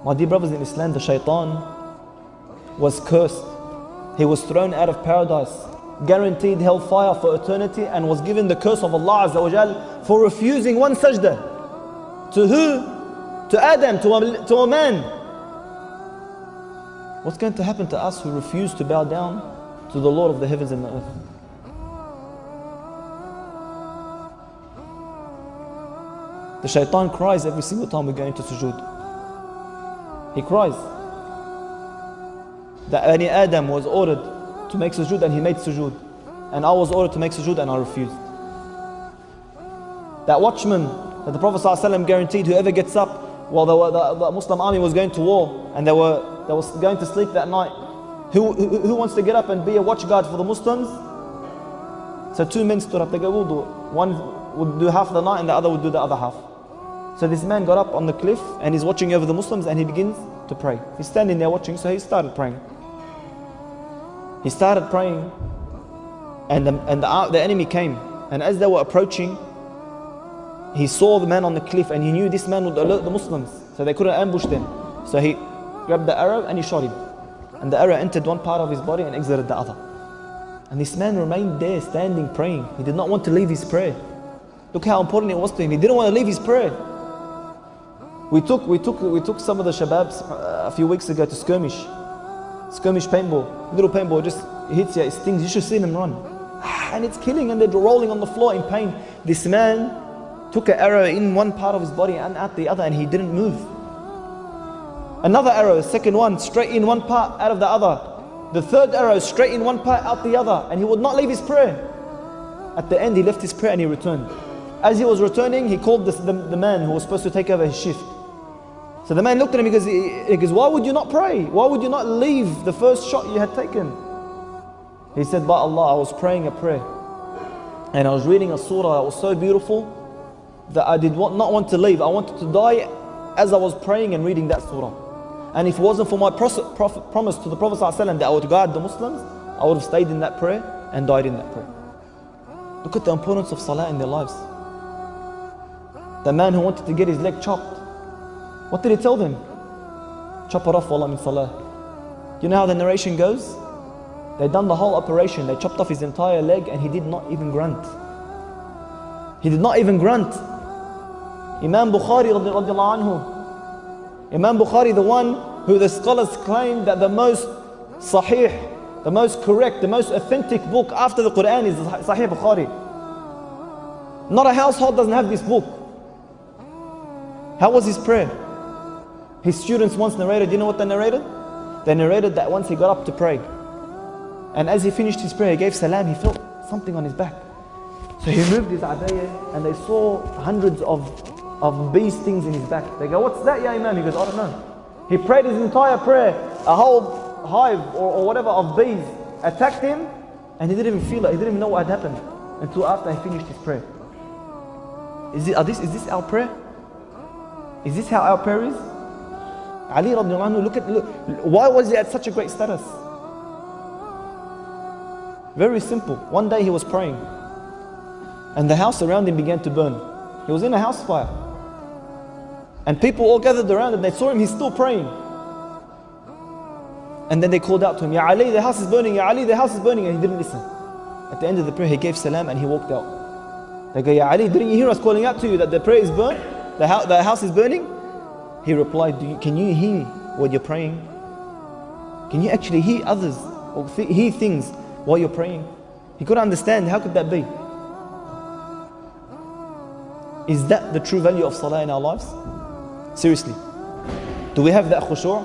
My dear brothers in Islam, the shaitan was cursed. He was thrown out of paradise, guaranteed hellfire for eternity, and was given the curse of Allah Azza wa Jal for refusing one sajda. To who? To Adam, to a man. What's going to happen to us who refuse to bow down to the Lord of the heavens and the earth? The shaitan cries every single time we go into sujood. He cries. That Bani Adam was ordered to make sujood and he made sujood. And I was ordered to make sujood and I refused. That watchman that the Prophet ﷺ guaranteed, whoever gets up while the Muslim army was going to war and they was going to sleep that night, who wants to get up and be a watch guard for the Muslims? So two men stood up. They go, we'll do it. One would do half the night and the other would do the other half. So this man got up on the cliff and he's watching over the Muslims and he begins to pray. He's standing there watching, so he started praying. He started praying and the enemy came. And as they were approaching, he saw the man on the cliff and he knew this man would alert the Muslims, so they couldn't ambush them. So he grabbed the arrow and he shot him. And the arrow entered one part of his body and exited the other. And this man remained there standing praying. He did not want to leave his prayer. Look how important it was to him. He didn't want to leave his prayer. We took some of the shababs a few weeks ago to skirmish paintball. Little paintball just hits you, it stings. You should see them run. And it's killing and they're rolling on the floor in pain. This man took an arrow in one part of his body and out the other and he didn't move. Another arrow, the second one, straight in one part, out of the other. The third arrow, straight in one part, out the other. And he would not leave his prayer. At the end, he left his prayer and he returned. As he was returning, he called the man who was supposed to take over his shift. So the man looked at him, he goes, why would you not pray? Why would you not leave the first shot you had taken? He said, by Allah, I was praying a prayer. And I was reading a surah that was so beautiful that I did not want to leave. I wanted to die as I was praying and reading that surah. And if it wasn't for my promise to the Prophet ﷺ that I would guide the Muslims, I would have stayed in that prayer and died in that prayer. Look at the importance of salah in their lives. The man who wanted to get his leg chopped, what did he tell them? Chop it off, wallah min salah. You know how the narration goes? They done the whole operation. They chopped off his entire leg and he did not even grunt. He did not even grunt. Imam Bukhari radiallahu anhu. Imam Bukhari, the one who the scholars claim that the most sahih, the most correct, the most authentic book after the Quran is Sahih Bukhari. Not a household doesn't have this book. How was his prayer? His students once narrated, you know what they narrated? They narrated that once he got up to pray, and as he finished his prayer, he gave salam, he felt something on his back. So he moved his abaya and they saw hundreds of bee stings in his back. They go, what's that, ya Imam? He goes, I don't know. He prayed his entire prayer, a whole hive or whatever of bees attacked him and he didn't even feel it, he didn't even know what had happened until after he finished his prayer. Is this our prayer? Is this how our prayer is? Ali radiallahu anhu, look, why was he at such a great status? Very simple. One day he was praying and the house around him began to burn. He was in a house fire. And people all gathered around and they saw him, he's still praying. And then they called out to him, Ya Ali, the house is burning, Ya Ali, the house is burning, and he didn't listen. At the end of the prayer, he gave salam and he walked out. They go, Ya Ali, didn't you hear us calling out to you that the prayer is burnt? The house is burning? He replied, can you hear what you're praying? Can you actually hear others or hear things while you're praying? He couldn't understand, how could that be? Is that the true value of salah in our lives? Seriously, do we have that khushu'?